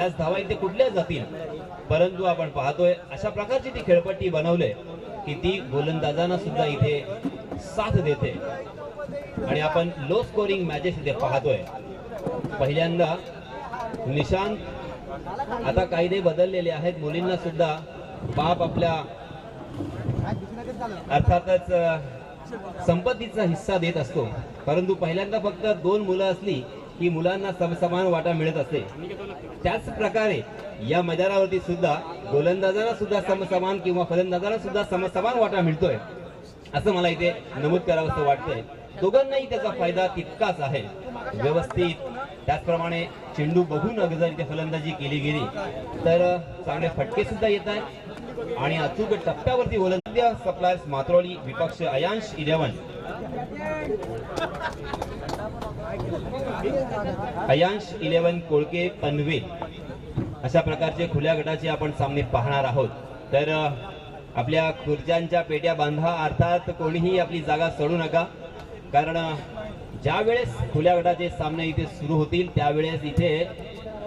त्याच धावा इथे कुठल्या जातील, परंतु आपण पाहतोय अशा प्रकारची ती खेळपट्टी बनवले की ती गोलंदाजांना सुद्धा इथे साथ देते आणि आपण लो स्कोरिंग मॅचेस इथे पाहतोय. पहिल्यांदा निशांत, आता कायदे बदललेले आहेत, मुलींना सुद्धा बाप आपल्या अर्थातच संपत्तीचा हिस्सा देत असतो, परंतु पहिल्यांदा फक्त 2 मुलं असली की मुलांना समसमान वाटा मिळत असते. त्याच प्रकारे या मैदानावरती सुद्धा गोलंदाजांना सुद्धा समसमान किंवा फलंदाजांना सुद्धा समसमान वाटा मिळतोय असं मला इथे नमूद करावंसं वाटतंय. दोघांनाही त्याचा फायदा तितकाच आहे. व्यवस्थित त्याचप्रमाणे चेंडू बघून अगदी इथे फलंदाजी केली गेली तर चांगले फटके सुद्धा येत आहेत आणि अचूक टप्प्यावरती गोलंदाज सप्लायर्स मात्रोली विपक्ष अयांश 11 अयांश 11 कोळके पनवेल अशा प्रकारचे खुल्या गटाचे आपण सामने पाहणार आहोत. तर आपल्या खुर्च्यांच्या पेट्या बांधा, अर्थात कोणीही आपली जागा सोडू नका, कारण ज्या वेळेस खुल्या गटाचे सामने इथे सुरू होतील त्यावेळेस इथे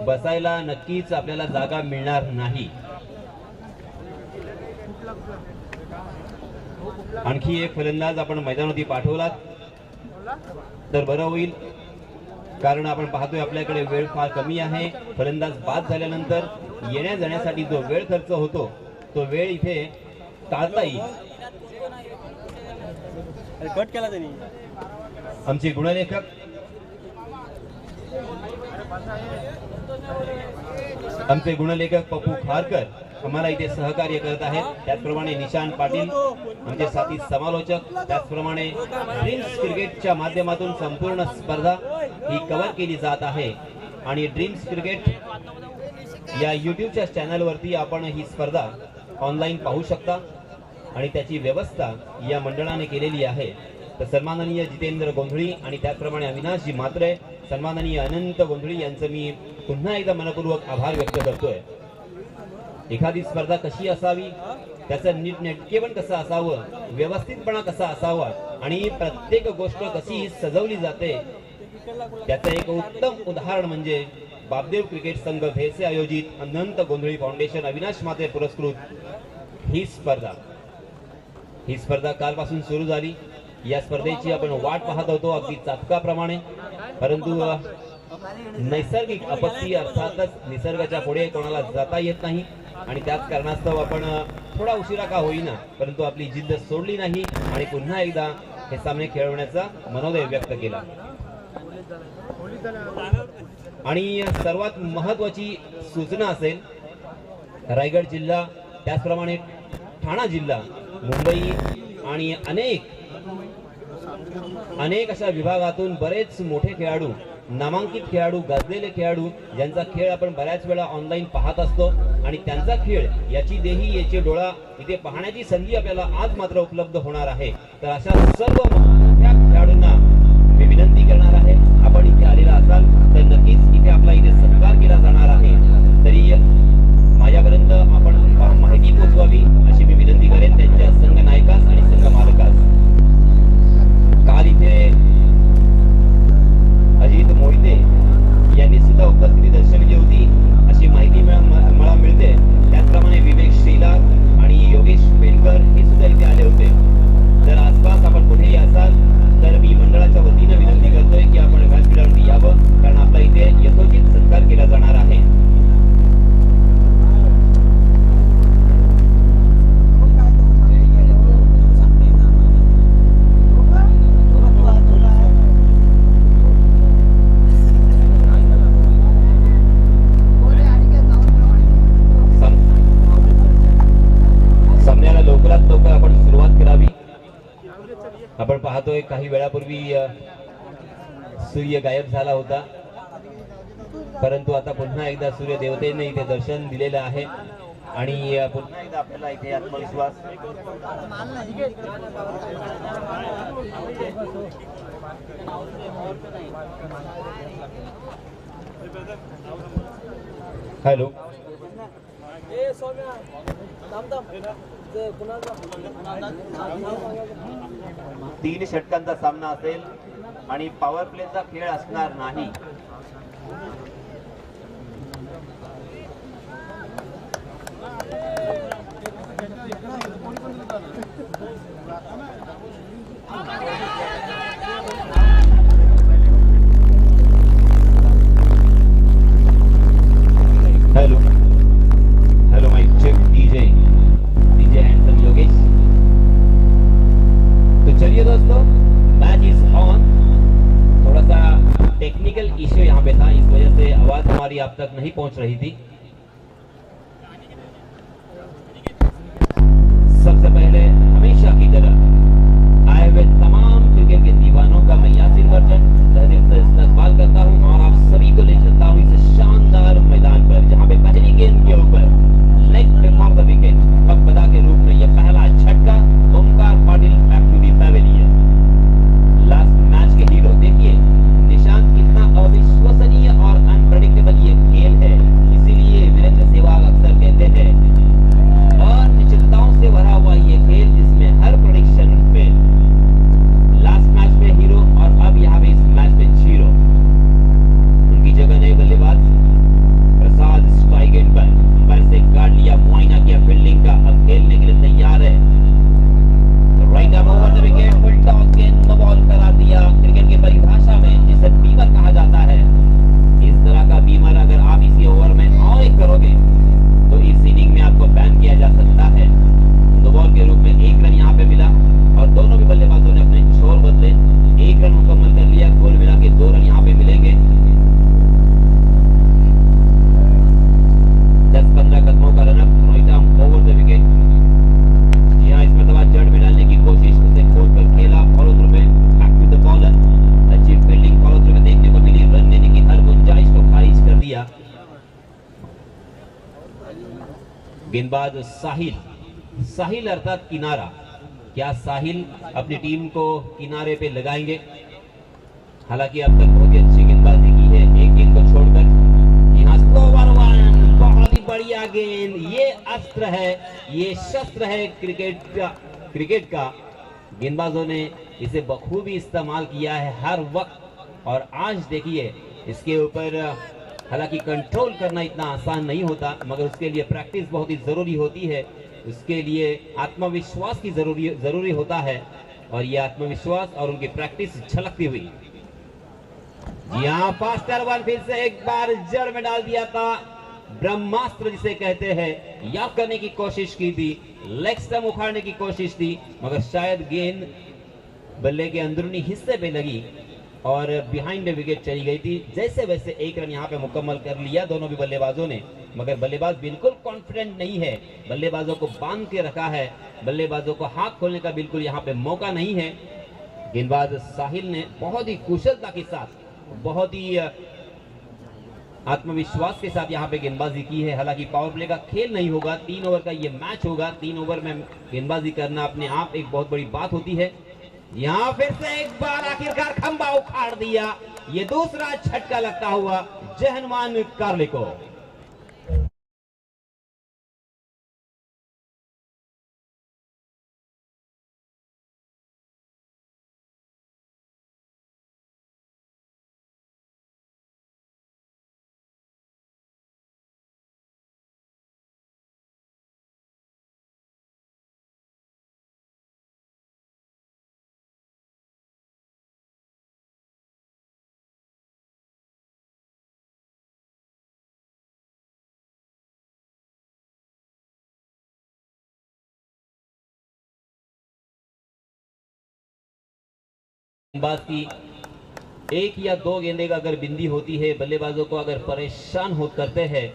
बसायला नक्कीच आपल्याला जागा मिळणार नाही. आणखी एक फलंदाज आपण मैदानावरती पाठवला तर बरं होईल, कारण आपण पाहतोय आपल्याकडे वेळ फार कमी आहे. फलंदाज बाद झाल्यानंतर येण्या जाण्यासाठी जो वेळ खर्च होतो तो वेळ इथे टाळता येईल. कट केला त्यांनी. आमचे गुणलेखक पप्पू खारकर आम्हाला इथे सहकार्य करत आहेत. त्याचप्रमाणे निशांत पाटील आमचे साथी समालोचक, त्याचप्रमाणे ड्रीम्स क्रिकेटच्या माध्यमातून संपूर्ण स्पर्धा ही कव्हर केली जात आहे आणि ड्रीम्स क्रिकेट या युट्यूबच्या चॅनलवरती आपण ही स्पर्धा ऑनलाईन पाहू शकता आणि त्याची व्यवस्था या मंडळाने केलेली आहे. तर सन्माननीय जितेंद्र गोंधळी आणि त्याचप्रमाणे अविनाशजी मात्रे, सन्माननीय अनंत गोंधळी यांचं मी पुन्हा एकदा मनपूर्वक आभार व्यक्त करतोय. एखादी स्पर्धा कशी असावी, त्याचं नीटनेटकेपण कसं असावं, व्यवस्थितपणा कसा असावा आणि प्रत्येक गोष्ट कशी सजवली जाते त्याचं एक उत्तम उदाहरण म्हणजे बापदेव क्रिकेट संघ भेसे आयोजित अनंत गोंधळी फाउंडेशन अविनाश मात्रे पुरस्कृत ही स्पर्धा कालपासून सुरू झाली. या स्पर्धेची आपण वाट पाहत होतो अगदी चातकाप्रमाणे, परंतु नैसर्गिक आपत्ती अर्थातच निसर्गाच्या पुढे कोणाला जाता येत नाही आणि त्याच कारणास्तव आपण थोडा उशिरा का होईना परंतु आपली जिद्द सोडली नाही आणि पुन्हा एकदा हे सामने खेळवण्याचा मनोदय व्यक्त केला. आणि सर्वात महत्वाची सूचना असेल, रायगड जिल्हा त्याचप्रमाणे ठाणा जिल्हा, मुंबई आणि अनेक अशा विभागातून बरेच मोठे खेळाडू, नामांकित खेळाडू, गाजलेले खेळाडू ज्यांचा खेळ आपण बऱ्याच वेळा ऑनलाईन पाहत असतो आणि त्यांचा खेळ याची देही याची डोळा इथे पाहण्याची संधी आपल्याला आज मात्र उपलब्ध होणार आहे. तर अशा सर्व मोठ्या खेळाडूंना मी विनंती करणार आहे, आपण इथे आलेला असाल तर नक्कीच इथे आपला इथे सत्कार केला जाणार आहे. तरी माझ्यापर्यंत आपण माहिती पोहोचवावी अशी मी विनंती करेन त्यांच्या संघ नायकास आणि संघ मालकास. काल इथे अजित मोहिते यांनी सुद्धा उपस्थिती दर्शवली होती अशी माहिती मला मिळते. त्याचप्रमाणे विवेक श्रीलाल आणि योगेश पेनकर हे सुद्धा इथे आले होते. जर आसपास आपण कुठेही असाल तर मी मंडळाच्या वतीने विनंती करतोय की आपण व्यासपीठावरती यावं, कारण आपला इथे यथोचित सत्कार केला जाणार आहे. आपण पाहतोय काही वेळापूर्वी सूर्य गायब झाला होता, परंतु आता पुन्हा एकदा सूर्य देवतेने इथे दर्शन दिलेलं आहे आणि पुन्हा एकदा आपल्याला इथे आत्मविश्वास. हॅलो, 3 षटकांचा सामना असेल आणि पॉवर प्लेचा खेळ असणार नाही. अब तक नहीं पहुंच रही थी। सबसे पहले हमेशा की तरह आए हुए तमाम क्रिकेट के दीवानों का मैं यासिर मर्चेंट तहरीर से इस्तकबाल करता हूं और आप सभी को ले चलता हूं इस शानदार मैदान पर, जहां पे पहली गेंद के ऊपर लेग बिफोर द विकेट पगबदा के रूप में यह पहला झटका। Omkar Patil back to the pavilion. Last match के हीरो देखिए निशांत, कितना अविश्वसनीय और अनप्रेडिक्टेबल ये खेल है। इसीलिए वीरेंद्र सहवाग अक्सर कहते हैं अनिश्चितताओं से भरा हुआ ये खेल जिसमें हर प्रेडिक्शन पे लास्ट मैच में हीरो और अब यहाँ पे इस मैच में जीरो। उनकी जगह नए बल्लेबाज प्रसाद स्ट्राइक एंड पर अंपायर से गार्ड लिया, मुआयना किया फील्डिंग का, अब खेलने के लिए तैयार है। Right arm over the wicket, full toss गेंद नो बॉल करा दिया। क्रिकेट की परिभाषा में जिसे बीमर कहा जाता है, इस तरह का बीमर अगर आप इसी ओवर में और एक करोगे तो इस इनिंग में आपको बैन किया जा सकता है। नो बॉल के रूप में एक रन यहाँ पे मिला और दोनों भी बल्लेबाजों ने अपने छोर बदले, एक रन मुकम्मल कर लिया। कुल मिला के 2 रन यहाँ पे मिलेंगे। 10-15 कदमों का run up, right arm over the wicket. जी हाँ, इसमें दबा जड़ में डालने की कोशिश, उसे खोलकर खेला फॉलो थ्रू में, बैक टू द बॉलर। अच्छी फील्डिंग फॉलो थ्रू में देखने को मिली, रन लेने की हर गुंजाइश को खारिज कर दिया। गेंदबाज साहिल, साहिल अर्थात किनारा। क्या साहिल अपनी टीम को किनारे पे लगाएंगे? हालांकि अब तक बहुत ही अच्छी गेंदबाजी की है एक गेंद को छोड़कर। यहाँ स्लोवर वन, बहुत ही बढ़िया गेंद। ये अस्त्र है, ये शस्त्र है क्रिकेट का। गेंदबाजों ने इसे बखूबी इस्तेमाल किया है हर वक्त। और आज देखिए इसके ऊपर हालांकि कंट्रोल करना इतना आसान नहीं होता, मगर उसके लिए प्रैक्टिस बहुत ही जरूरी होती है। उसके लिए आत्मविश्वास की जरूरी होता है और ये आत्मविश्वास और उनकी प्रैक्टिस झलकती हुई। जी हाँ, फास्टर वन फिर से एक बार जड़ में डाल दिया था। ब्रह्मास्त्र जिसे कहते हैं, याद करने की कोशिश की थी, लेग स्टंप उखाड़ने की कोशिश थी, मगर शायद गेंद बल्ले के अंदरूनी हिस्से पे लगी और बिहाइंड विकेट चली गई थी। जैसे वैसे एक रन यहाँ पे मुकम्मल कर लिया दोनों भी बल्लेबाजों ने, मगर बल्लेबाज बिल्कुल कॉन्फिडेंट नहीं है। बल्लेबाजों को बांध के रखा है, बल्लेबाजों को हाथ खोलने का बिल्कुल यहाँ पे मौका नहीं है। गेंदबाज साहिल ने बहुत ही कुशलता के साथ, बहुत ही आत्मविश्वास के साथ यहाँ पे गेंदबाजी की है। हालांकि पावर प्ले का खेल नहीं होगा, 3 ओवर का ये मैच होगा। 3 ओवर में गेंदबाजी करना अपने आप एक बहुत बड़ी बात होती है। यहाँ फिर से एक बार आखिरकार खंबा उखाड़ दिया। ये दूसरा झटका लगता हुआ जहनुमान कार्ले को। गेंदबाज की 1 या 2 गेंदे का अगर बिंदी होती है, बल्लेबाजों को अगर परेशान हो करते हैं,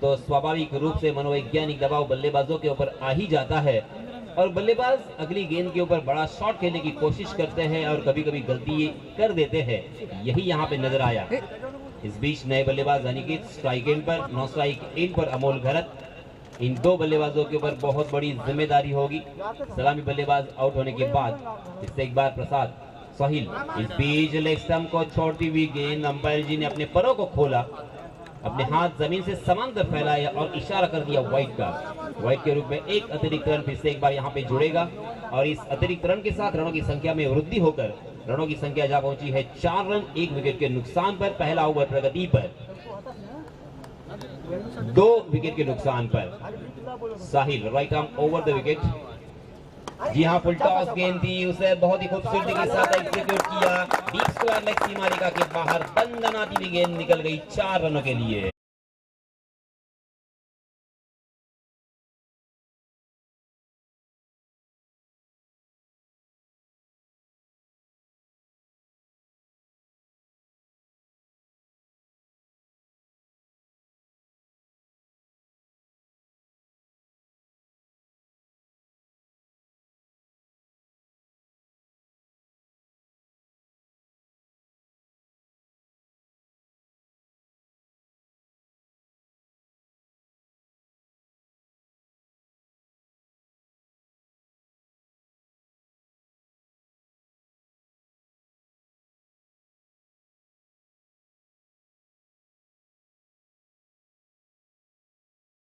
तो स्वाभाविक रूप से मनोवैज्ञानिक दबाव बल्लेबाजों के ऊपर आ ही जाता है और बल्लेबाज अगली गेंद के ऊपर बड़ा शॉट खेलने की कोशिश करते हैं और कभी कभी गलती कर देते हैं। यही यहाँ पे नजर आया। इस बीच नए बल्लेबाज अनिकेत स्ट्राइक एंड पर, 9 स्ट्राइक इन पर अमोल घरत। इन 2 बल्लेबाजों के ऊपर बहुत बड़ी जिम्मेदारी होगी। सलामी बल्लेबाज आउट होने के बाद इससे एक बार प्रसाद साहिल, इस बीच लेग स्टंप को छोड़ती हुई गेंद, अंपायर जी ने अपने परों को खोला, अपने हाथ जमीन से समांतर फैलाया और इशारा कर दिया वाइड का। वाइड के रूप में एक अतिरिक्त रन फिर से एक बार यहाँ पे जुड़ेगा और इस अतिरिक्त रन के साथ रनों की संख्या में वृद्धि होकर रनों की संख्या जा पहुंची है 4 रन 1 विकेट के नुकसान पर। पहला ओवर प्रगति पर, 2 विकेट के नुकसान पर Sahil right arm over the wicket. जी हाँ, फुल टॉस गेंद थी, उसे बहुत ही खूबसूरती के साथ एग्जीक्यूट किया। डीप स्क्वायर लेग सीमारेखा के बाहर दंदनाती हुई गेंद निकल गई 4 रनों के लिए।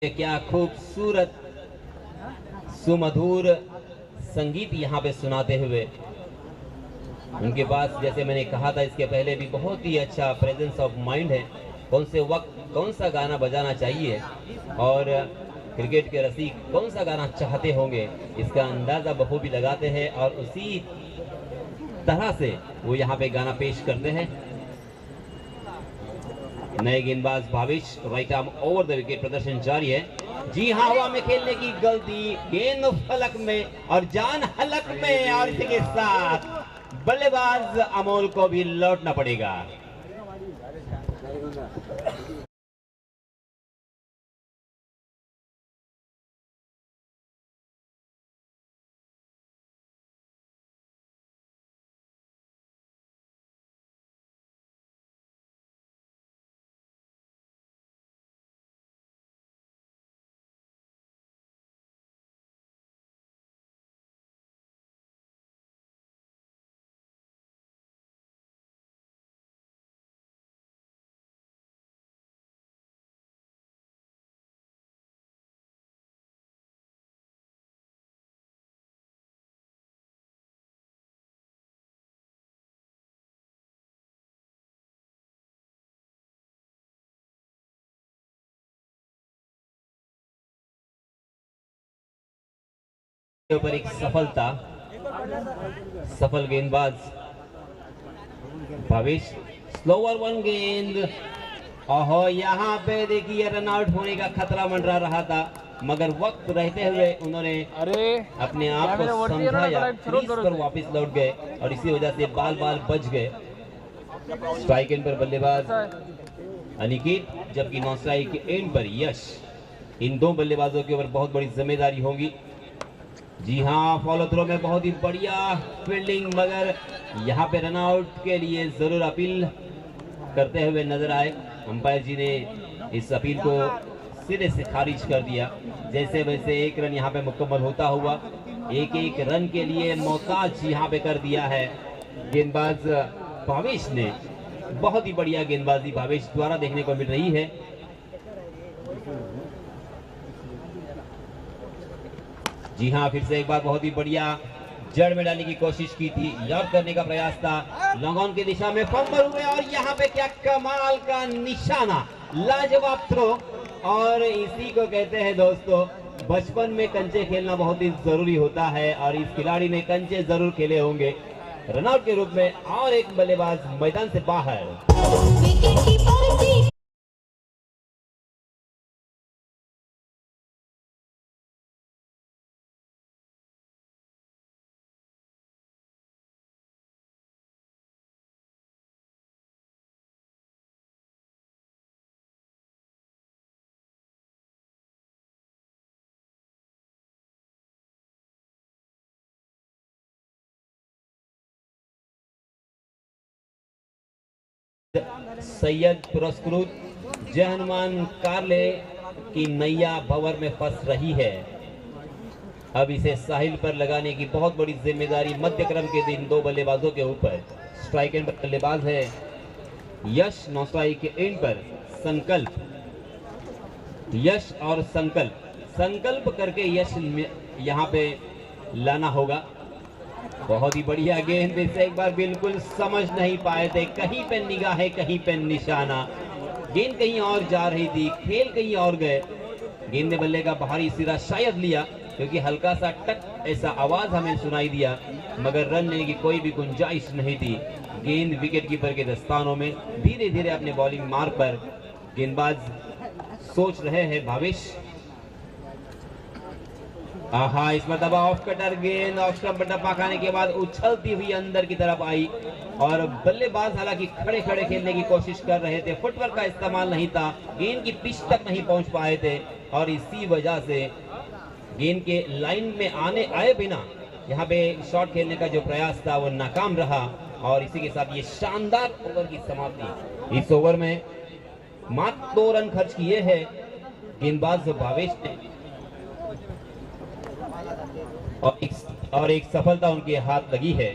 क्या खूबसूरत सुमधुर संगीत यहाँ पे सुनाते हुए। उनके पास, जैसे मैंने कहा था इसके पहले, भी बहुत ही अच्छा प्रेजेंस ऑफ माइंड है। कौन से वक्त कौन सा गाना बजाना चाहिए और क्रिकेट के रसिक कौन सा गाना चाहते होंगे, इसका अंदाजा बखूबी लगाते हैं और उसी तरह से वो यहाँ पे गाना पेश करते हैं। नए गेंदबाज Bhavesh, right arm over the wicket, प्रदर्शन जारी है। जी हाँ, हवा में खेलने की गलती, गेंद फलक में और जान हलक में, और इसी के साथ बल्लेबाज अमोल को भी लौटना पड़ेगा। ऊपर एक सफल गेंदबाज भावेश, स्लोअर वन गेंद। ओहो, यहाँ पे देखिए रन आउट होने का खतरा मंडरा रहा था, मगर वक्त रहते हुए उन्होंने अपने आप को समझाया, क्रीज पर वापस लौट गए और इसी वजह से बाल बच गए। स्ट्राइक एंड पर बल्लेबाज अनिकेत, जबकि नॉन स्ट्राइक के एंड पर यश। इन दो बल्लेबाजों के ऊपर बहुत बड़ी जिम्मेदारी होगी। जी हाँ, फॉलो थ्रो में बहुत ही बढ़िया फील्डिंग, मगर यहाँ पे रन आउट के लिए जरूर अपील करते हुए नजर आए। अंपायर जी ने इस अपील को सिरे से खारिज कर दिया। जैसे वैसे एक रन यहाँ पे मुकम्मल होता हुआ, एक रन के लिए मोहताज यहाँ पे कर दिया है गेंदबाज भावेश ने। बहुत ही बढ़िया गेंदबाजी भावेश द्वारा देखने को मिल रही है। जी हाँ, फिर से एक बार बहुत ही बढ़िया जड़ में डालने की कोशिश की थी, याद करने का प्रयास था, लॉन्ग ऑन की दिशा में फंबल हुए और यहाँ पे क्या कमाल का निशाना, लाजवाब थ्रो। और इसी को कहते हैं दोस्तों, बचपन में कंचे खेलना बहुत ही जरूरी होता है और इस खिलाड़ी ने कंचे जरूर खेले होंगे। रनआउट के रूप में और एक बल्लेबाज मैदान से बाहर। सैयद पुरस्कृत जय हनुमान कारले की नैया भंवर में फंस रही है। अब इसे साहिल पर लगाने की बहुत बड़ी जिम्मेदारी मध्यक्रम के दिन दो बल्लेबाजों के ऊपर। स्ट्राइक एंड पर बल्लेबाज है यश, नॉन स्ट्राइक के एंड पर संकल्प। यश और संकल्प करके यश यहाँ पे लाना होगा। बहुत ही बढ़िया गेंद, इसे एक बार बिल्कुल समझ नहीं पाए थे, कहीं पे निगाह है कहीं पे निशाना, गेंद कहीं और जा रही थी, खेल कहीं और गए। गेंद ने बल्ले का बाहरी सिरा शायद लिया, क्योंकि हल्का सा टक ऐसा आवाज हमें सुनाई दिया, मगर रन लेने की कोई भी गुंजाइश नहीं थी। गेंद विकेट कीपर के दस्तानों में। धीरे धीरे अपने बॉलिंग मार्ग पर गेंदबाज सोच रहे हैं भावेश। आहा, इस मरतबा ऑफ कटर गेंद ऑफ स्टंप पर टप्पा खाने के बाद उछलती हुई अंदर की तरफ आई और बल्लेबाज हालांकि खड़े खड़े खेलने की कोशिश कर रहे थे, फुटवर्क का इस्तेमाल नहीं था, गेंद की पिच तक नहीं पहुंच पाए थे और इसी वजह से गेंद के लाइन में आए बिना यहाँ पे शॉट खेलने का जो प्रयास था वो नाकाम रहा। और इसी के साथ ये शानदार ओवर की समाप्ति। इस ओवर में मात्र 2 रन खर्च किए हैं गेंदबाज भावेश ने और एक सफलता उनके हाथ लगी है।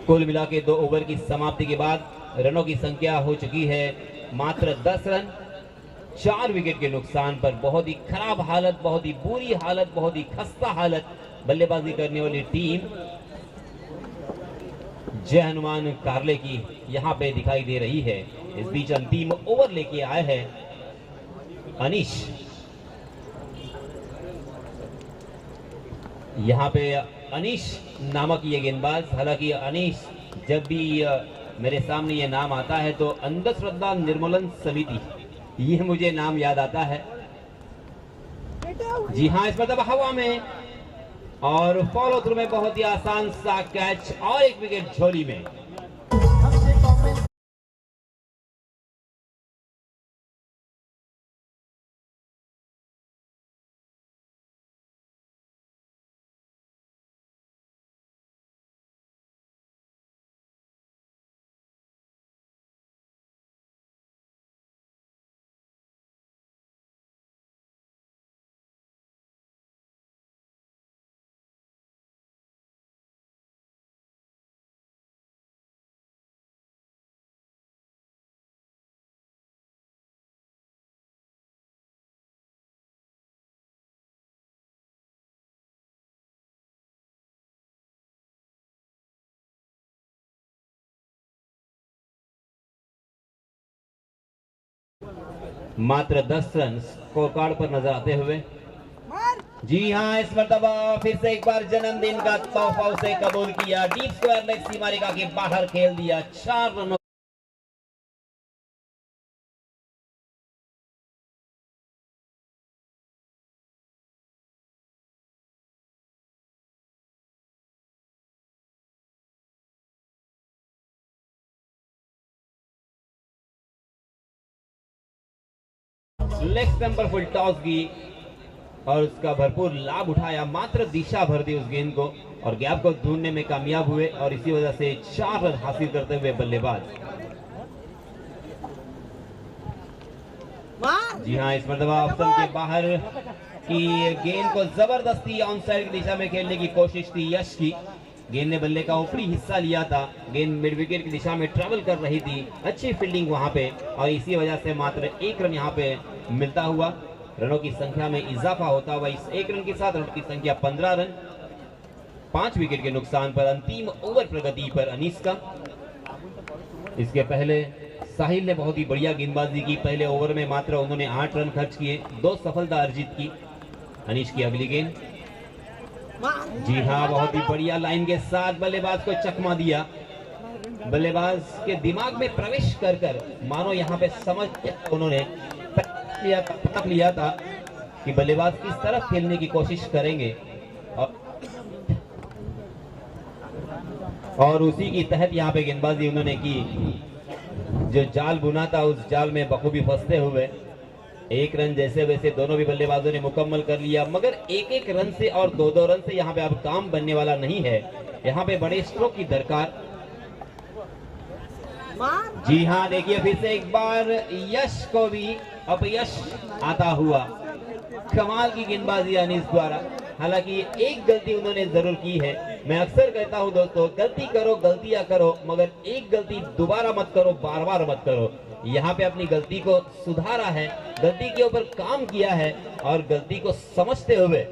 कुल मिला के 2 ओवर की समाप्ति के बाद रनों की संख्या हो चुकी है मात्र 10 रन 4 विकेट के नुकसान पर। बहुत ही खराब हालत, बहुत ही बुरी हालत, बहुत ही खस्ता हालत बल्लेबाजी करने वाली टीम जय हनुमान कारले की यहां पे दिखाई दे रही है। इस बीच अंतिम ओवर लेके आए हैं अनीश। यहां पे अनीश नामक ये गेंदबाज, हालांकि अनीश जब भी मेरे सामने ये नाम आता है तो अंधश्रद्धा निर्मूलन समिति, ये मुझे नाम याद आता है। जी हाँ, इस मतलब हवा में और फॉलो थ्रू में बहुत ही आसान सा कैच और एक विकेट झोली में। मात्र 10 रन स्कोर कार्ड पर नजर आते हुए। जी हाँ, इस मर्तबा फिर से एक बार जन्मदिन का तोहफा उसे कबूल किया। डीप स्क्वायर लेग सीमा रेखा के बाहर खेल दिया 4 रनों। लेग स्टंप पर फुल टॉस की और उसका भरपूर लाभ उठाया, मात्र दिशा भर दी उस गेंद को और गैप को ढूंढने में कामयाब हुए और इसी वजह से 4 रन हासिल करते हुए बल्लेबाज। जी हाँ, इस मर्तबा ऑप्शन के बाहर की गेंद को जबरदस्ती ऑन साइड की दिशा में खेलने की कोशिश थी यश की। गेंद ने बल्ले का ऊपरी हिस्सा लिया था, गेंद मिड विकेट की दिशा में ट्रेवल कर रही थी, अच्छी फील्डिंग वहां पे और इसी वजह से मात्र 1 रन यहां पे मिलता हुआ रनों की संख्या में इजाफा होता हुआ इस 1 रन के साथ रनों की संख्या 15 रन। 5 विकेट के नुकसान पर अंतिम ओवर प्रगति पर अनीस का। इसके पहले साहिल ने बहुत ही बढ़िया गेंदबाजी की, पहले ओवर में मात्र उन्होंने 8 रन खर्च किए, 2 सफलता अर्जित की। अनीश की अगली गेंद, जी हाँ, बहुत ही बढ़िया लाइन के साथ बल्लेबाज को चकमा दिया। बल्लेबाज के दिमाग में प्रवेश कर कर मानो यहाँ पे समझ उन्होंने लिया था कि बल्लेबाज किस तरफ खेलने की कोशिश करेंगे और उसी की तहत यहाँ पे गेंदबाजी उन्होंने की। जो जाल बुना था उस जाल में बखूबी फंसते हुए 1 रन जैसे वैसे दोनों भी बल्लेबाजों ने मुकम्मल कर लिया, मगर 1-1 रन से और 2-2 रन से यहाँ पे अब काम बनने वाला नहीं है। यहाँ पे बड़े स्ट्रोक की दरकार। जी हाँ, देखिए फिर से एक बार यश को भी अपयश आता हुआ। कमाल की गेंदबाजी अनीस द्वारा, हालांकि एक गलती उन्होंने जरूर की है। मैं अक्सर कहता हूं दोस्तों, गलती करो, गलतियां करो, मगर एक गलती दोबारा मत करो, बार बार मत करो। यहाँ पे अपनी गलती को सुधारा है, गलती के ऊपर काम किया है और गलती को समझते हुए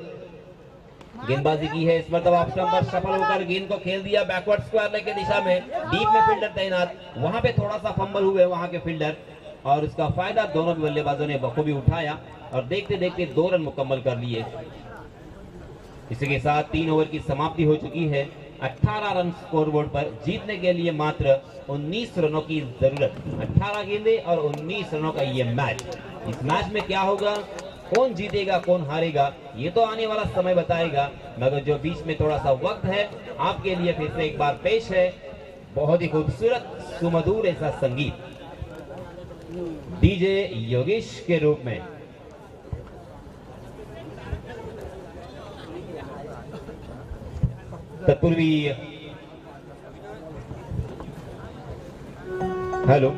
गेंदबाजी की है। इस मर्तबा ऑप्शन पर सफल होकर गेंद को खेल दिया बैकवर्ड स्क्वायर लेग की दिशा में, डीप में फील्डर तैनात, वहां पे थोड़ा सा फंबल हुए वहां के फील्डर और उसका फायदा दोनों बल्लेबाजों ने बखूबी उठाया और देखते देखते 2 रन मुकम्मल कर लिए। इसी के साथ 3 ओवर की समाप्ति हो चुकी है। 18 रन स्कोरबोर्ड पर, जीतने के लिए मात्र 19 रनों की जरूरत। 18 गेंदें और 19 रनों का ये मैच। इस मैच में क्या होगा, कौन जीतेगा कौन हारेगा, ये तो आने वाला समय बताएगा, मगर जो बीच में थोड़ा सा वक्त है आपके लिए फिर से एक बार पेश है बहुत ही खूबसूरत सुमधुर ऐसा संगीत डीजे योगेश के रूप में। तत्पूर्वी हेलो।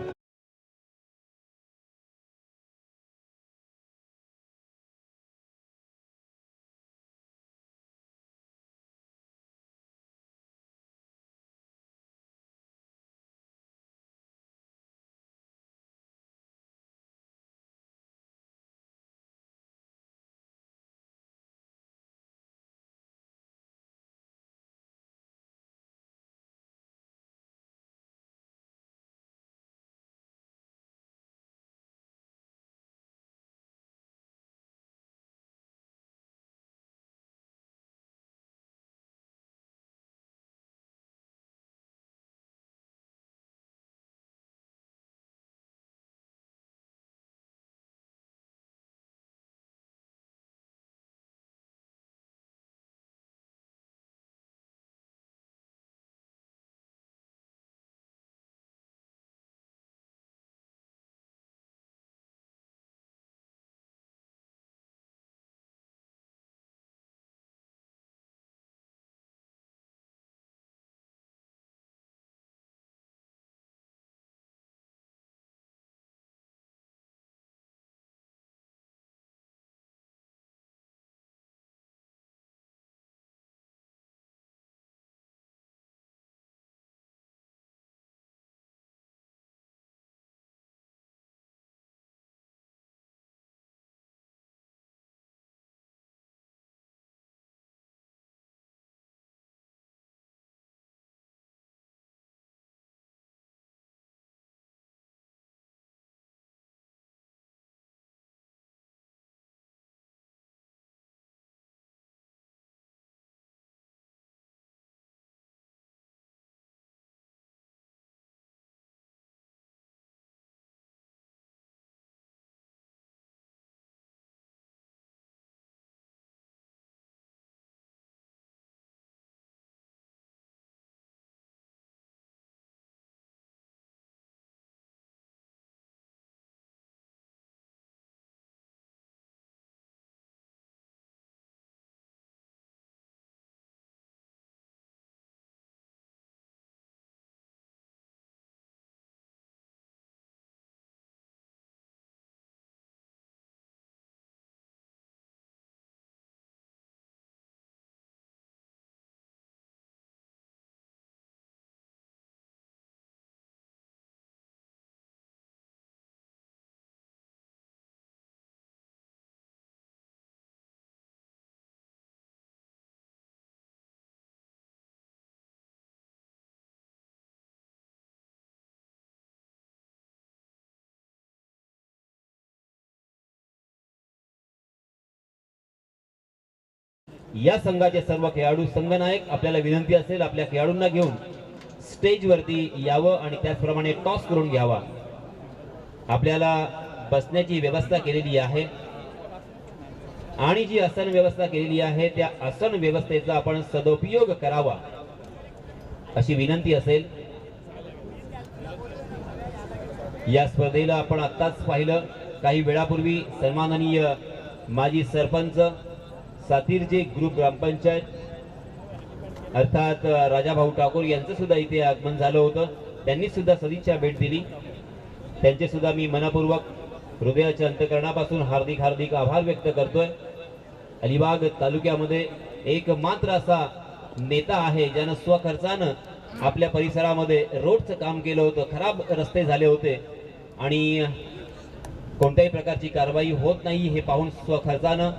या संघाचे सर्व खेळाडू संघनायक आपल्याला विनंती असेल आपल्या खेळाडूंना घेऊन स्टेज वरती यावं आणि त्याचप्रमाणे टॉस करून घ्यावा। आपल्याला बसण्याची व्यवस्था केलेली आहे आणि जी आसन व्यवस्था केलेली आहे त्या आसन व्यवस्थेचा आपण सदुपयोग करावा अशी विनंती असेल। या स्पर्धेला आपण आत्ताच पाहिलं काही वेळापूर्वी सन्माननीय माजी सरपंच सातीरचे ग्रुप ग्रामपंचायत अर्थात राजाभाऊ ठाकूर यांचं सुद्धा इथे आगमन झालं होतं। त्यांनी सुद्धा सदिच्छा भेट दिली। त्यांचे सुद्धा मी मनपूर्वक हृदयाच्या अंतःकरणापासून हार्दिक हार्दिक आभार व्यक्त करतोय। अलिबाग तालुक्यामध्ये एकमात्र असा नेता आहे ज्यानं स्वखर्चानं आपल्या परिसरामध्ये रोडचं काम केलं होतं। खराब रस्ते झाले होते आणि कोणत्याही प्रकारची कारवाई होत नाही हे पाहून स्वखर्चानं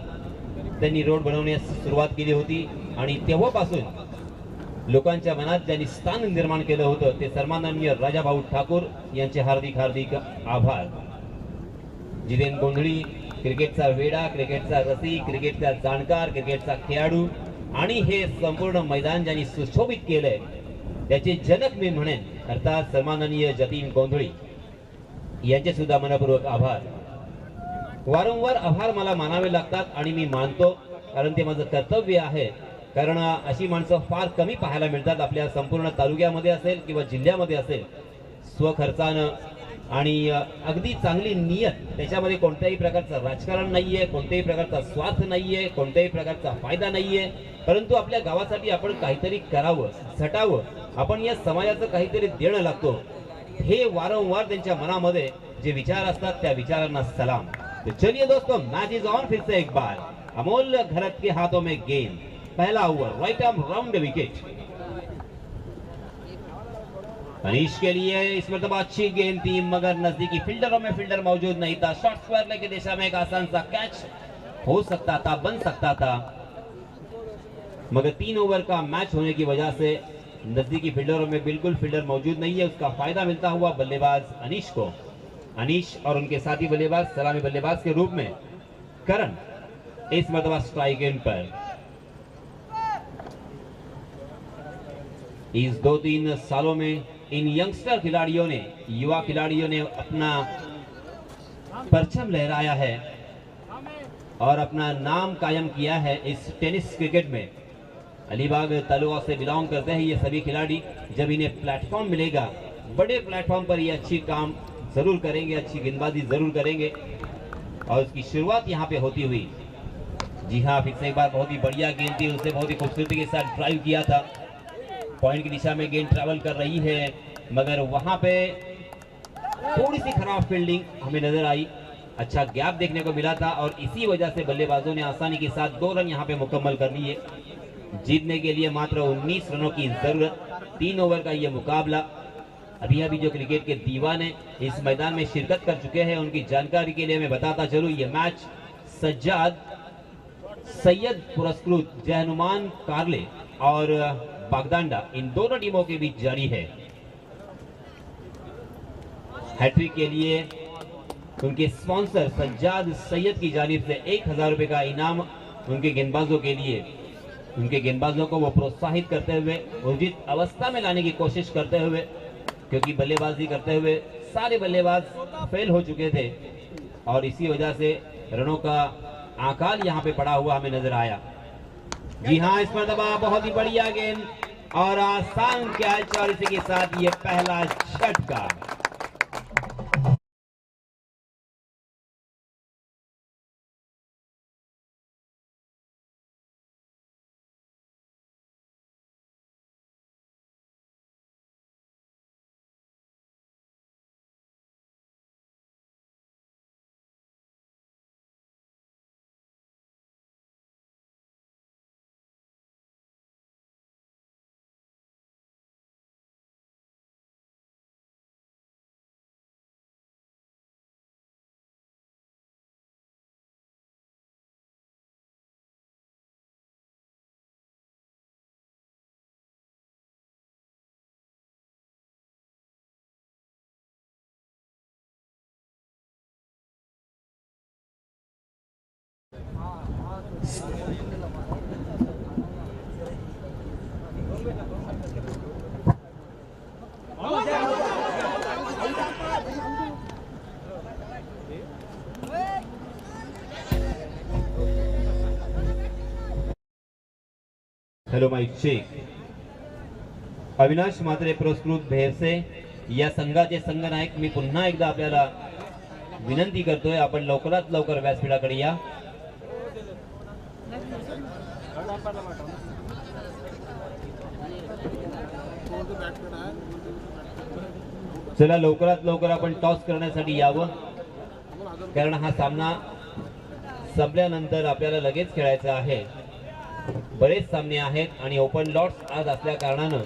त्यांनी रोड बनवण्यास सुरुवात केली होती आणि तेव्हापासून लोकांच्या मनात ज्यांनी स्थान निर्माण केलं होतं ते सन्माननीय राजाभाऊ ठाकूर यांचे हार्दिक हार्दिक आभार। जितेंद्र गोंधळी क्रिकेटचा वेडा, क्रिकेटचा रसिक, क्रिकेटचा जाणकार, क्रिकेटचा खेळाडू आणि हे संपूर्ण मैदान ज्यांनी सुशोभित केलंय त्याचे जनक मी म्हणेन अर्थात सन्माननीय जतीन गोंधळी यांचे सुद्धा मनपूर्वक आभार। वारंवार आभार मला मानावे लागतात आणि मी मानतो कारण ते माझं कर्तव्य आहे। कारण अशी माणसं फार कमी पाहायला मिळतात आपल्या संपूर्ण तालुक्यामध्ये असेल किंवा जिल्ह्यामध्ये असेल। स्वखर्चानं आणि अगदी चांगली नियत, त्याच्यामध्ये कोणत्याही प्रकारचं राजकारण नाहीये, कोणत्याही प्रकारचा स्वार्थ नाहीये, कोणत्याही प्रकारचा फायदा नाहीये, परंतु आपल्या गावासाठी आपण काहीतरी करावं, झटावं, आपण या समाजाचं काहीतरी देणं लागतो हे वारंवार त्यांच्या मनामध्ये जे विचार असतात त्या विचारांना सलाम। तो चलिए दोस्तों, मैच इज ऑन। फिर से एक बार अमोल घरत के हाथों में गेंद, पहला over, right arm round wicket. Anish के लिए इस मरतबा अच्छी गेंद थी मगर नजदीकी फील्डरों में फील्डर मौजूद नहीं था। शॉर्ट स्क्वायर की दिशा में एक आसान सा कैच हो सकता था, बन सकता था, मगर 3 ओवर का मैच होने की वजह से नजदीकी फील्डरों में बिल्कुल फील्डर मौजूद नहीं है। उसका फायदा मिलता हुआ बल्लेबाज अनीश को। अनीश और उनके साथी बल्लेबाज सलामी बल्लेबाज के रूप में करण इस मरतबा स्ट्राइक एंड पर। इस 2-3 सालों में इन यंगस्टर खिलाड़ियों ने, युवा खिलाड़ियों ने अपना परचम लहराया है और अपना नाम कायम किया है इस टेनिस क्रिकेट में। अलीबाग तालुका से बिलोंग करते हैं ये सभी खिलाड़ी। जब इन्हें प्लेटफॉर्म मिलेगा, बड़े प्लेटफॉर्म पर ये अच्छी काम जरूर करेंगे, अच्छी गेंदबाजी जरूर करेंगे और उसकी शुरुआत यहाँ पे होती हुई। जी हाँ, फिर से एक बार बहुत ही बढ़िया गेंद थी, उसने बहुत ही खूबसूरती के साथ ड्राइव किया था। पॉइंट की दिशा में गेंद ट्रैवल कर रही है मगर वहां पे थोड़ी सी खराब फील्डिंग हमें नजर आई। अच्छा गैप देखने को मिला था और इसी वजह से बल्लेबाजों ने आसानी के साथ 2 रन यहाँ पे मुकम्मल कर लिए। जीतने के लिए मात्र 19 रनों की जरूरत। 3 ओवर का ये मुकाबला। अभी अभी जो क्रिकेट के दीवाने इस मैदान में शिरकत कर चुके हैं उनकी जानकारी के लिए मैं बताता चलूं, ये मैच सज्जाद सैयद पुरस्कृत जयनुमान कारले और बागदांडा इन दोनों टीमों के बीच जारी है। हैट्रिक के लिए उनके स्पॉन्सर सज्जाद सैयद की जानिब से 1000 रुपए का इनाम उनके गेंदबाजों के लिए। उनके गेंदबाजों को वो प्रोत्साहित करते हुए, उचित अवस्था में लाने की कोशिश करते हुए, क्योंकि बल्लेबाजी करते हुए सारे बल्लेबाज फेल हो चुके थे और इसी वजह से रनों का आंकाल यहाँ पे पड़ा हुआ हमें नजर आया। जी हाँ, इस मरतबा बहुत ही बढ़िया गेंद और आसान कैच और इसी के साथ ये पहला झटका। Hello mike check. Avinash Mhatre पुरस्कृत भेरसे या संघाचे संघनायक मी पुन्हा एकदा आपल्याला विनंती करतोय, आपण लवकरात लवकर व्यासपीठाकडे या. चला लवकरात लवकर आपण टॉस करण्यासाठी यावं, कारण हा सामना संपल्यानंतर आपल्याला लगेच खेळायचा आहे. बरेच सामने आहेत आणि ओपन लॉट्स आज असल्या कारणानं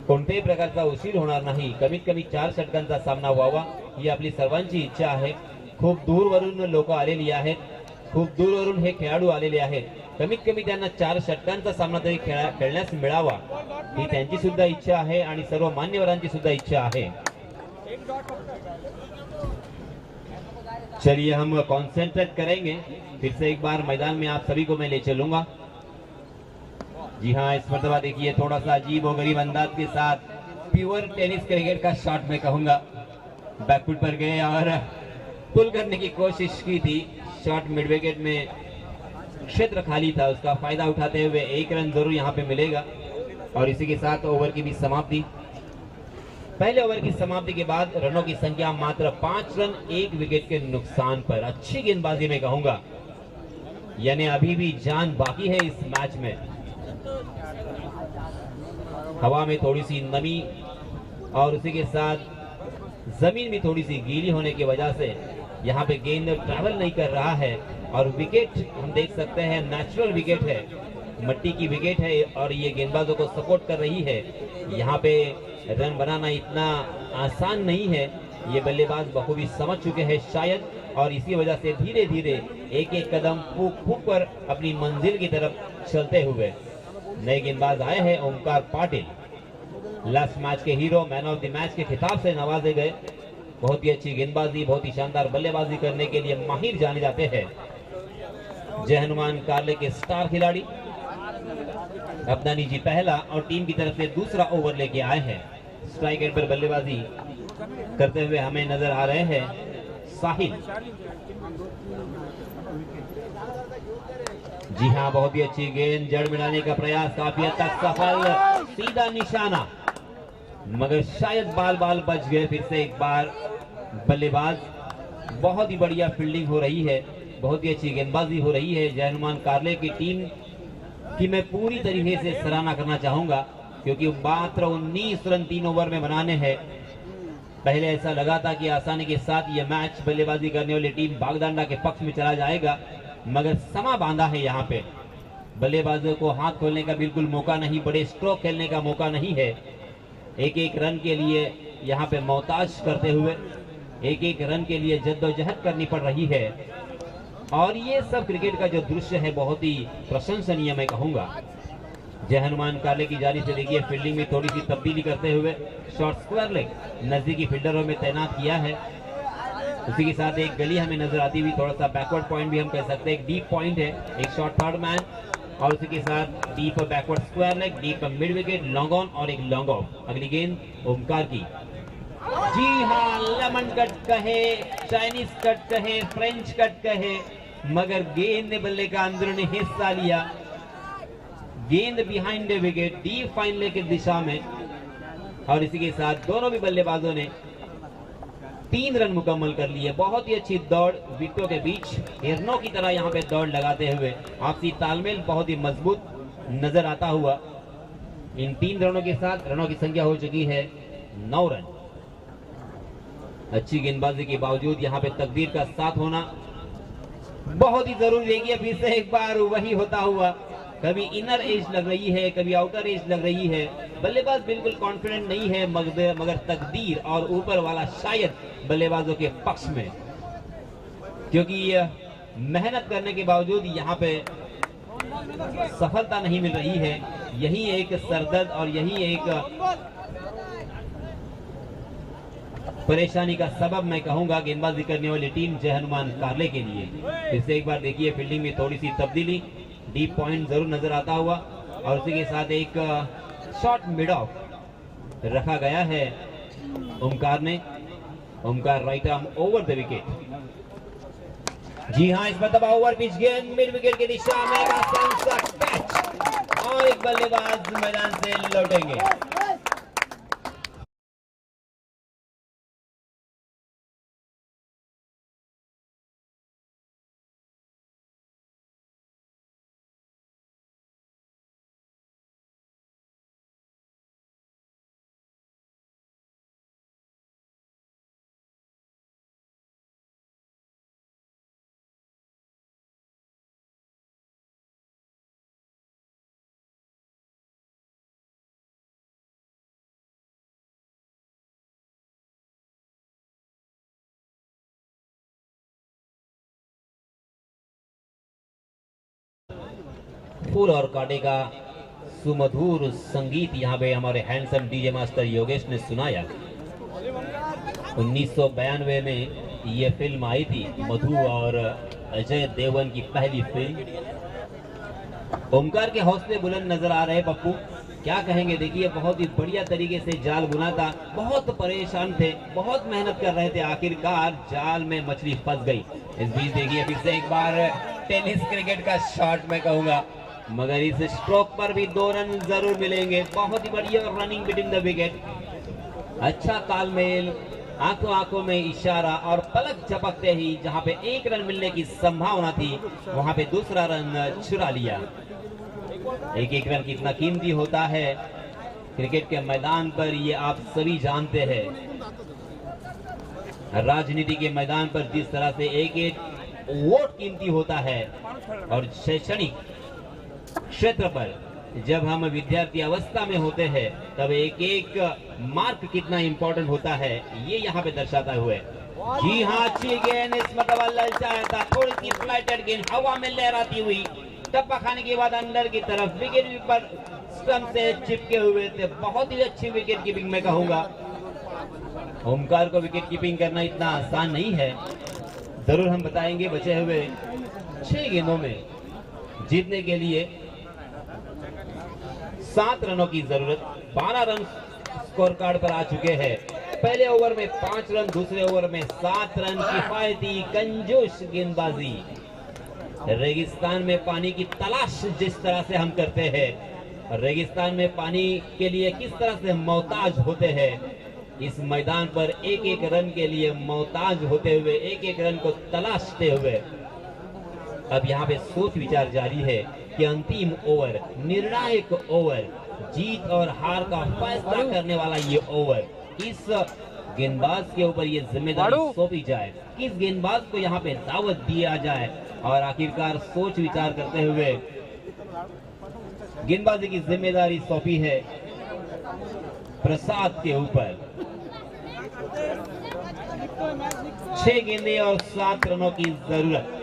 कोणत्याही प्रकारचा उशीर होणार नाही. कमीत कमी 4 षटकांचा सामना व्हावा ही आपली सर्वांची इच्छा आहे. खूप दूरवरून लोक आलेली आहेत, खूप दूरवरून हे खेळाडू आलेले आहेत. कमीत कमी त्यांना 4 षटकांचा सामना तरी खेळण्यास मिळावा ही त्यांची सुद्धा इच्छा आहे आणि सर्व मान्यवरांची सुद्धा इच्छा है. चलिए हम कॉन्सेंट्रेट करेंगे. फिर से एक बार मैदान में आप सभी को मैं ले चलूंगा. जी हाँ, इस मरतबा देखिए थोड़ा सा अजीब और गरीब अंदाज के साथ प्योर टेनिस क्रिकेट का शॉट में कहूंगा. बैकफुट पर गए और पुल करने की कोशिश की थी. शॉट मिड विकेट में क्षेत्र खाली था, उसका फायदा उठाते हुए 1 रन जरूर यहाँ पे मिलेगा. और इसी के साथ ओवर की भी समाप्ति. पहले ओवर की समाप्ति के बाद रनों की संख्या मात्र 5 रन 1 विकेट के नुकसान पर. अच्छी गेंदबाजी में कहूंगा, यानी अभी भी जान बाकी है इस मैच में. हवा में थोड़ी सी नमी और उसी के साथ जमीन भी थोड़ी सी गीली होने की वजह से यहाँ पे गेंद ट्रैवल नहीं कर रहा है. और विकेट हम देख सकते हैं नेचुरल विकेट है, मिट्टी की विकेट है और ये गेंदबाजों को सपोर्ट कर रही है. यहाँ पे रन बनाना इतना आसान नहीं है, ये बल्लेबाज बखूबी समझ चुके हैं शायद, और इसी वजह से धीरे धीरे एक एक कदम फूक फूक कर अपनी मंजिल की तरफ चलते हुए नए गेंदबाज आए हैं. ओमकार पाटिल लास्ट मैच के hero, man of the match के खिताब से नवाजे गए. बहुत ही अच्छी गेंदबाजी, बहुत ही शानदार बल्लेबाजी करने के लिए माहिर जाने जाते हैं. जय हनुमान कार्ले के स्टार खिलाड़ी अब्दानी जी पहला और टीम की तरफ से दूसरा ओवर लेके आए हैं. स्ट्राइक एंड पर बल्लेबाजी करते हुए हमें नजर आ रहे हैं साहिल. जी हाँ, बहुत ही अच्छी गेंद, जड़ मिलाने का प्रयास काफी हद तक सफल, सीधा निशाना, मगर शायद बाल बाल बच गए. फिर से एक बार बल्लेबाज, बहुत ही बढ़िया फील्डिंग हो रही है, बहुत ही अच्छी गेंदबाजी हो रही है. जय हनुमान कार्ले की टीम की मैं पूरी तरीके से सराहना करना चाहूंगा, क्योंकि मात्र 19 रन 3 ओवर में बनाने हैं. पहले ऐसा लगा था कि आसानी के साथ यह मैच बल्लेबाजी करने वाली टीम बागदांडा के पक्ष में चला जाएगा, मगर समा बांधा है. यहाँ पे बल्लेबाजों को हाथ खोलने का बिल्कुल मौका नहीं, बड़े स्ट्रोक खेलने का मौका नहीं है. एक एक रन के लिए यहाँ पे मोहताज करते हुए एक एक रन के लिए जद्दोजहद करनी पड़ रही है. और ये सब क्रिकेट का जो दृश्य है बहुत ही प्रशंसनीय मैं कहूंगा. जय हनुमान कार्ले की जानिब से देखिए फील्डिंग में थोड़ी सी तब्दीली करते हुए शॉर्ट स्क्वायर लेग नजदीकी फील्डरों में तैनात किया है. उसी के साथ एक गली हमें नजर आती हुई, थोड़ा सा बैकवर्ड पॉइंट भी हम कह सकते हैं, एक डीप पॉइंट है, एक शॉर्ट थर्ड मैन, और उसी के साथ deep backward square leg, deep mid wicket, long on और एक लॉन्ग ऑफ. अगली गेंद ओमकार की. जी हाँ, लेमन कट कहे, चाइनीज कट कहे, फ्रेंच कट कहे, मगर गेंद ने बल्ले का अंदरूनी हिस्सा लिया. गेंद behind the wicket, deep fine leg की दिशा में, और इसी के साथ दोनों भी बल्लेबाजों ने 3 रन मुकम्मल कर लिए. बहुत ही अच्छी दौड़, विकेटों के बीच हिरनों की तरह यहाँ पे दौड़ लगाते हुए आपसी तालमेल बहुत ही मजबूत नजर आता हुआ. इन 3 रनों के साथ रनों की संख्या हो चुकी है 9 रन. अच्छी गेंदबाजी के बावजूद यहाँ पे तकदीर का साथ होना बहुत ही जरूरी देखिए. फिर से एक बार वही होता हुआ, कभी इनर एज लग रही है, कभी आउटर एज लग रही है. बल्लेबाज बिल्कुल कॉन्फिडेंट नहीं है, मगर तकदीर और ऊपर वाला शायद बल्लेबाजों के पक्ष में, क्योंकि मेहनत करने के बावजूद यहाँ पे सफलता नहीं मिल रही है. यही एक सरदर्द और यही एक परेशानी का सबब मैं कहूंगा गेंदबाजी करने वाली टीम जय हनुमान कारले के लिए। फिर से एक बार देखिए फील्डिंग में थोड़ी सी तब्दीली, डीप पॉइंट जरूर नजर आता हुआ और उसी के साथ एक शॉर्ट मिड ऑफ रखा गया है ओमकार ने। Omkar right arm over the wicket. जी हाँ, इस मरतबा ओवर पिच गेंद मिड विकेट की दिशा में कैच और एक बल्लेबाज मैदान से लौटेंगे। फूल और कांटे का सुमधुर संगीत यहाँ पे हमारे हैंडसम डीजे मास्टर योगेश ने सुनाया। 1992 में ये फिल्म आई थी, मधु और अजय देवगन की पहली फिल्म। ओमकार के हौसले बुलंद नजर आ रहे पप्पू, क्या कहेंगे? देखिए बहुत ही बढ़िया तरीके से जाल बुना था, बहुत परेशान थे, बहुत मेहनत कर रहे थे, आखिरकार जाल में मछली फंस गई। इस बीच देखिए फिर से एक बार टेनिस क्रिकेट का शॉट मैं कहूंगा, मगर इस स्ट्रोक पर भी 2 रन जरूर मिलेंगे। बहुत ही बढ़िया रनिंग बिटवीन द विकेट, अच्छा तालमेल, आंखों आंखों में इशारा और पलक झपकते ही जहां पे 1 रन मिलने की संभावना थी वहां पे दूसरा रन चुरा लिया। एक रन कितना कीमती होता है क्रिकेट के मैदान पर, ये आप सभी जानते हैं। राजनीति के मैदान पर जिस तरह से एक वोट कीमती होता है और शैक्षणिक क्षेत्र पर जब हम विद्यार्थी अवस्था में होते हैं तब एक मार्क कितना इंपॉर्टेंट होता है, ये यहाँ पे दर्शाता हुए। जी हाँ, अच्छी गेंद, इस मतलब ललचाया था, थोड़ी सी फ्लाइटेड गेंद हवा में लहराती हुई, टप्पा खाने के बाद अंदर की तरफ, विकेट पर स्टंप से चिपके हुए थे। बहुत ही अच्छी विकेट कीपिंग मैं कहूंगा। ओमकार को विकेट कीपिंग करना इतना आसान नहीं है, जरूर हम बताएंगे। बचे हुए 6 गेंदों में जीतने के लिए 7 रनों की जरूरत। 12 रन स्कोर कार्ड पर आ चुके हैं। पहले ओवर में 5 रन, दूसरे ओवर में 7 रन। किफायती कंजूस गेंदबाजी। रेगिस्तान में पानी की तलाश जिस तरह से हम करते हैं, रेगिस्तान में पानी के लिए किस तरह से मोहताज होते हैं, इस मैदान पर एक रन के लिए मोहताज होते हुए, एक रन को तलाशते हुए अब यहाँ पे सोच विचार जारी है कि अंतिम ओवर, निर्णायक ओवर, जीत और हार का फैसला करने वाला ये ओवर, इस गेंदबाज के ऊपर ये जिम्मेदारी सौंपी जाए, किस गेंदबाज को यहाँ पे दावत दिया जाए। और आखिरकार सोच विचार करते हुए गेंदबाजी की जिम्मेदारी सौंपी है प्रसाद के ऊपर। 6 गेंदे और 7 रनों की जरूरत।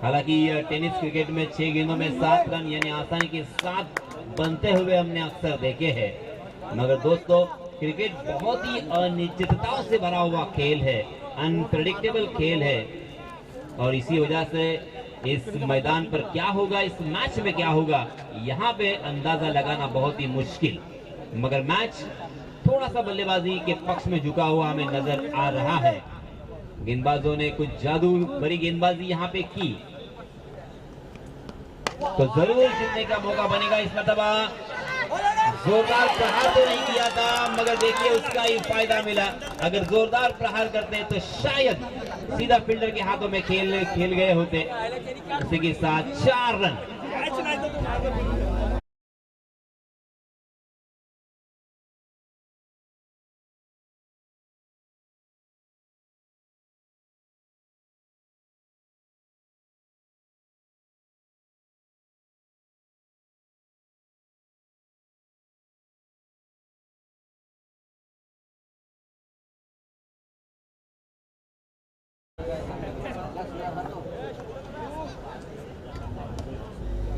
हालांकि टेनिस क्रिकेट में 6 गेंदों में 7 रन यानी आसानी के साथ बनते हुए हमने अक्सर देखे हैं, मगर दोस्तों क्रिकेट बहुत ही अनिश्चितताओं से भरा हुआ खेल है, अनप्रेडिक्टेबल खेल है, और इसी वजह से इस मैदान पर क्या होगा, इस मैच में क्या होगा, यहाँ पे अंदाजा लगाना बहुत ही मुश्किल। मगर मैच थोड़ा सा बल्लेबाजी के पक्ष में झुका हुआ हमें नजर आ रहा है। गेंदबाजों ने कुछ जादू भरी गेंदबाजी यहाँ पे की तो जरूर जीतने का मौका बनेगा। इस मरतबा जोरदार प्रहार तो नहीं किया था, मगर देखिए उसका ही फायदा मिला। अगर जोरदार प्रहार करते तो शायद सीधा फील्डर के हाथों में खेल गए होते। उसी के साथ 4 रन।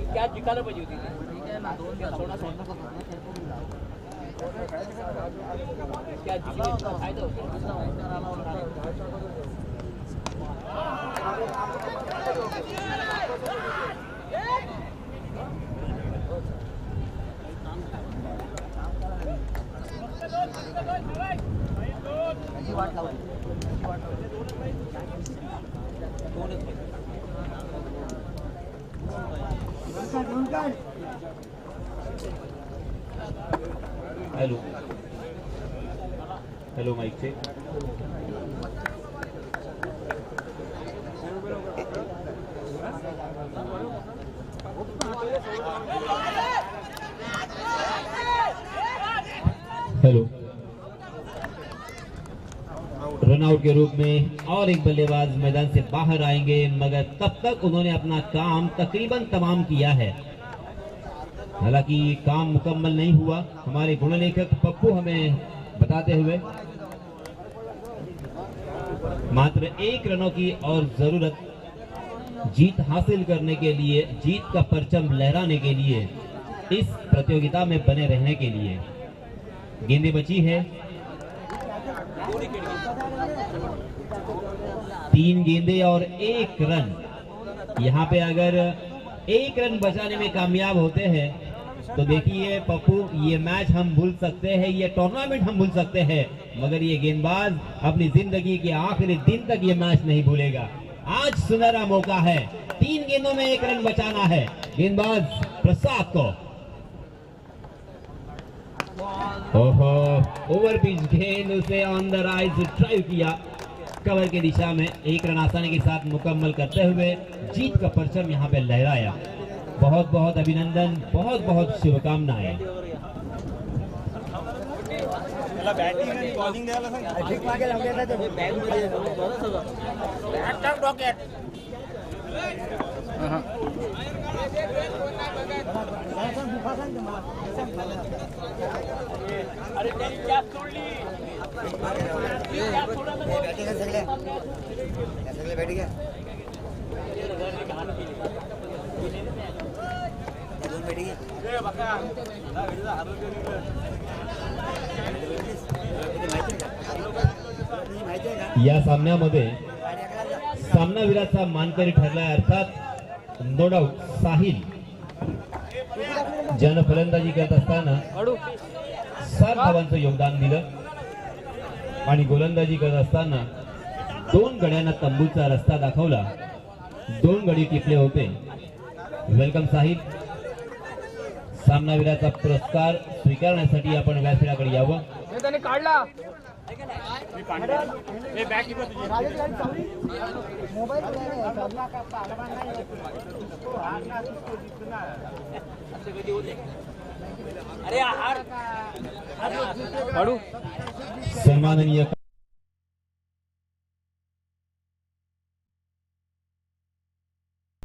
क्या जिंकायला पाहिजे होती hello hello mike check. Hello. Run out के रूप में और एक बल्लेबाज मैदान से बाहर आएंगे, मगर तब तक उन्होंने अपना काम तकरीबन तमाम किया है. हालांकि काम मुकम्मल नहीं हुआ. हमारे गुणलेखक पप्पू हमें बताते हुए मात्र 1 रनों की और जरूरत जीत हासिल करने के लिए, जीत का परचम लहराने के लिए, इस प्रतियोगिता में बने रहने के लिए. गेंदें बची है 3 गेंदें और 1 रन. यहाँ पे अगर 1 रन बचाने में कामयाब होते हैं तो देखिए पप्पू, ये मैच हम भूल सकते हैं, ये टूर्नामेंट हम भूल सकते हैं, मगर ये गेंदबाज अपनी जिंदगी के आखिरी दिन तक ये मैच नहीं भूलेगा. आज सुनहरा मौका है, 3 गेंदों में 1 रन बचाना है गेंदबाज प्रसाद को. ओहो, ओवर पिच गेंद उसे ऑन द राइट ड्राइव किया. कवर की दिशा में 1 रन आसानी के साथ मुकम्मल करते हुए जीत का परचम यहाँ पे लहराया. बहुत बहुत अभिनंदन, बहुत बहुत शुभकामनाएं. या सामन्यामध्ये सामनावीराचा मानकरी ठरलाय, अर्थात नो डाऊट साहिल, ज्यानं फलंदाजी करत असताना 7 धावांचं योगदान दिलं आणि गोलंदाजी करत असताना 2 गड्यांना तंबूचा रस्ता दाखवला. 2 गडी टिपले होते. वेलकम साहिल. सामनावीराचा पुरस्कार स्वीकारण्यासाठी आपण व्यासपीठाकडे यावं. त्याने काढला सन्माननीय